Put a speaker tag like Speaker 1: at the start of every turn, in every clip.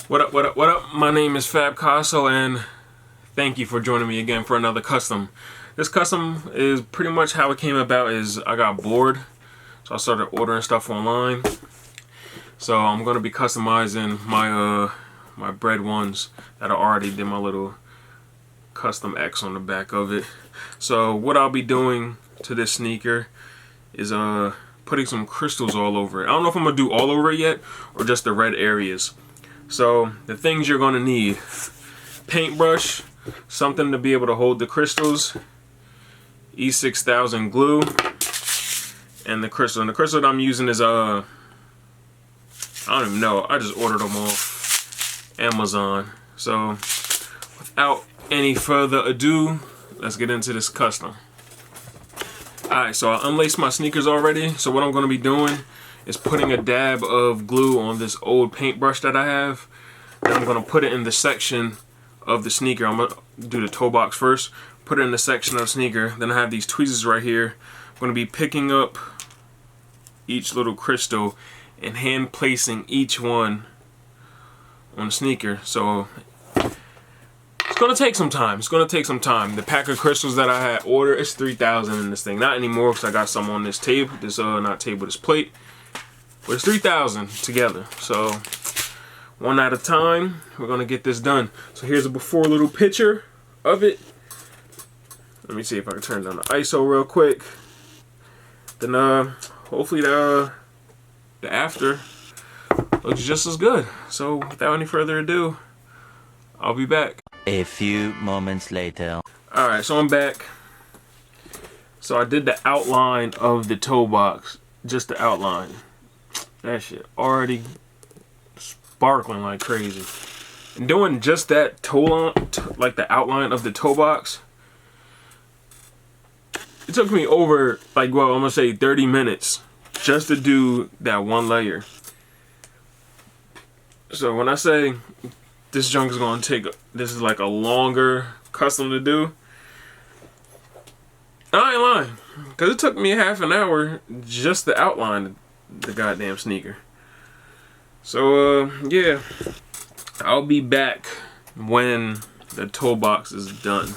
Speaker 1: What up, what up, what up? My name is Fab Casso, and thank you for joining me again for another custom. This custom is pretty much how it came about. Is I got bored, so I started ordering stuff online. So I'm gonna be customizing my my bread ones that I already did my little custom X on the back of it. So what I'll be doing to this sneaker is putting some crystals all over it. I don't know if I'm gonna do all over it yet or just the red areas. So the things you're gonna need: paintbrush, something to be able to hold the crystals, E6000 glue, and the crystal. And the crystal that I'm using is I don't even know. I just ordered them off Amazon. So without any further ado, let's get into this custom. Alright, so I unlaced my sneakers already. So what I'm going to be doing is putting a dab of glue on this old paintbrush that I have. Then I'm going to put it in the section of the sneaker. I'm going to do the toe box first. Put it in the section of the sneaker. Then I have these tweezers right here. I'm going to be picking up each little crystal and hand placing each one on the sneaker. So it's gonna take some time. It's gonna take some time. The pack of crystals that I had ordered, it's 3,000 in this thing. Not anymore because I got some on this table. This not table, this plate. But it's 3,000 together. So one at a time, we're gonna get this done. So here's a before little picture of it. Let me see if I can turn down the ISO real quick. Then hopefully the after looks just as good. So without any further ado, I'll be back.
Speaker 2: A few moments later.
Speaker 1: Alright, so I'm back. So I did the outline of the toe box. Just the outline. That shit already sparkling like crazy. And doing just that toe line, like the outline of the toe box, it took me over, like, well, I'm gonna say 30 minutes just to do that one layer. So when I say this junk is gonna take, this is like a longer custom to do, I ain't lying, because it took me half an hour just to outline the goddamn sneaker. So yeah, I'll be back when the toe box is done.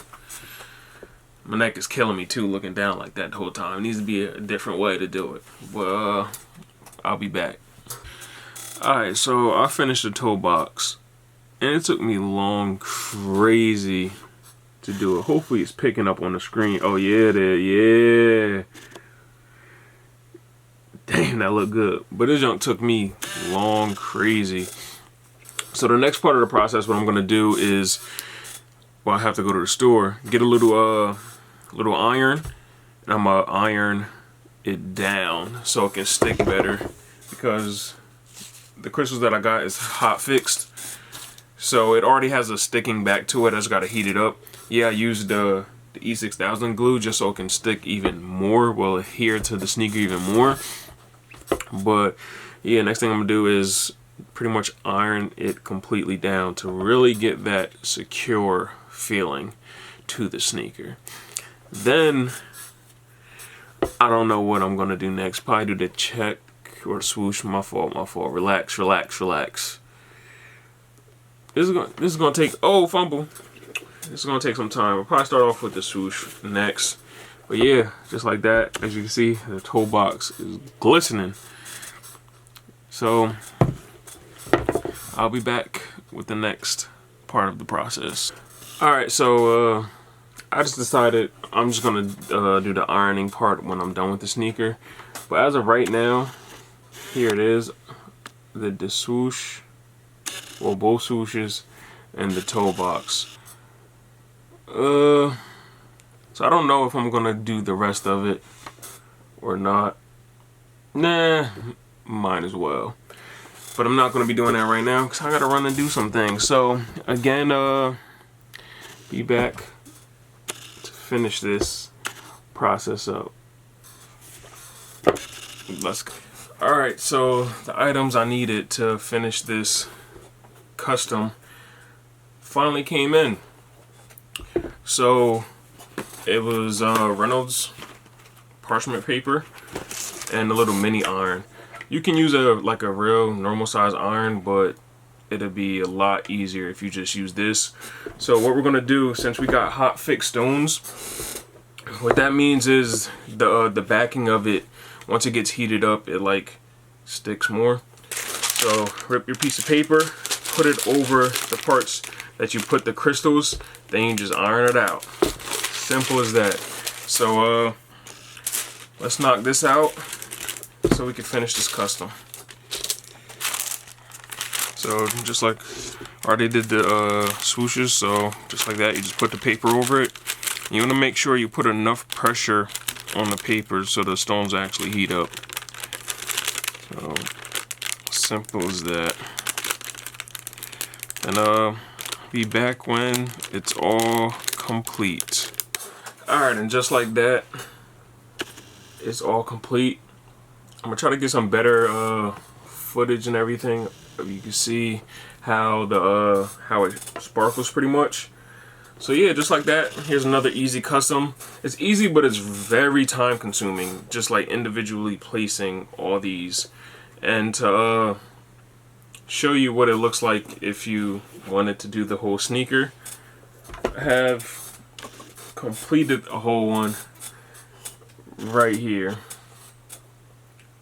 Speaker 1: My neck is killing me too, looking down like that the whole time. It needs to be a different way to do it. But I'll be back. Alright, so I finished the toe box. And it took me long, crazy to do it. Hopefully it's picking up on the screen. Oh yeah, it is. Yeah. Damn, that looked good. But this junk took me long, crazy. So the next part of the process, what I'm gonna do is, well, I have to go to the store, get a little iron, and I'm gonna iron it down so it can stick better, because the crystals that I got is hot fixed. So it already has a sticking back to it. I just gotta heat it up. Yeah, I used the E6000 glue just so it can stick even more, well, adhere to the sneaker even more. But yeah, next thing I'm gonna do is pretty much iron it completely down to really get that secure feeling to the sneaker. Then I don't know what I'm gonna do next. Probably do the check or swoosh. My fault. Relax. This is gonna take, oh, fumble. This is gonna take some time. I'll probably start off with the swoosh next. But yeah, just like that, as you can see, the toe box is glistening. So I'll be back with the next part of the process. Alright, so I just decided I'm just gonna do the ironing part when I'm done with the sneaker. But as of right now, here it is, the swoosh, well, both swooshes and the toe box. So I don't know if I'm gonna do the rest of it or not. Nah, might as well. But I'm not gonna be doing that right now because I gotta run and do some things. So again, be back to finish this process up. Let's go. Alright, so the items I needed to finish this custom finally came in. So it was Reynolds parchment paper and a little mini iron. You can use a real normal size iron, but it'll be a lot easier if you just use this. So what we're gonna do, since we got hot fixed stones, what that means is the backing of it, once it gets heated up, it like sticks more. So rip your piece of paper, put it over the parts that you put the crystals, then you just iron it out. Simple as that. So let's knock this out so we can finish this custom. So just like I already did the swooshes, so just like that, you just put the paper over it. You want to make sure you put enough pressure on the paper so the stones actually heat up. So simple as that. And be back when it's all complete. Alright, and just like that, it's all complete. I'm gonna try to get some better footage and everything. You can see how it sparkles pretty much. So yeah, just like that, here's another easy custom. It's easy, but it's very time consuming, just like individually placing all these. And to show you what it looks like if you wanted to do the whole sneaker, I have completed a whole one right here.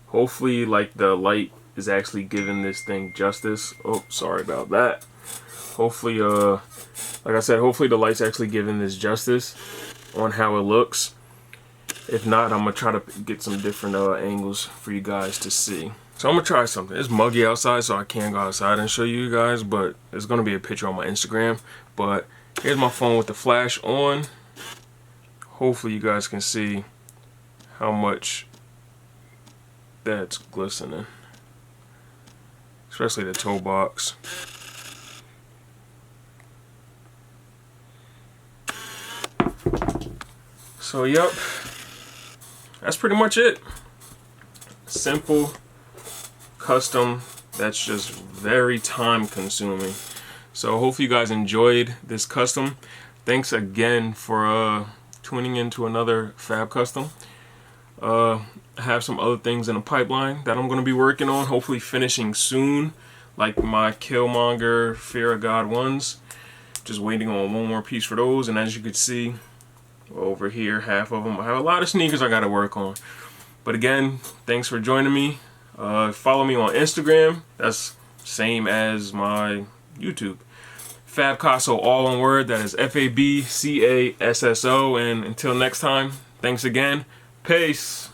Speaker 1: Hopefully like the light is actually giving this thing justice. Oh, sorry about that. Hopefully like I said, hopefully the light's actually giving this justice on how it looks. If not, I'm gonna try to get some different angles for you guys to see. So I'm gonna try something. It's muggy outside, so I can't go outside and show you guys, but there's gonna be a picture on my Instagram. But here's my phone with the flash on. Hopefully you guys can see how much that's glistening, especially the toe box. So yep, that's pretty much it. Simple, custom, that's just very time consuming. So hopefully you guys enjoyed this custom. Thanks again for tuning into another Fab Custom. I have some other things in the pipeline that I'm going to be working on, hopefully finishing soon, like my Killmonger Fear of God ones. Just waiting on one more piece for those, and as you can see over here, half of them, I have a lot of sneakers I got to work on. But again, thanks for joining me. Follow me on Instagram, that's same as my YouTube. Fabcasso, all one word, that is Fabcasso. And until next time, thanks again. Peace.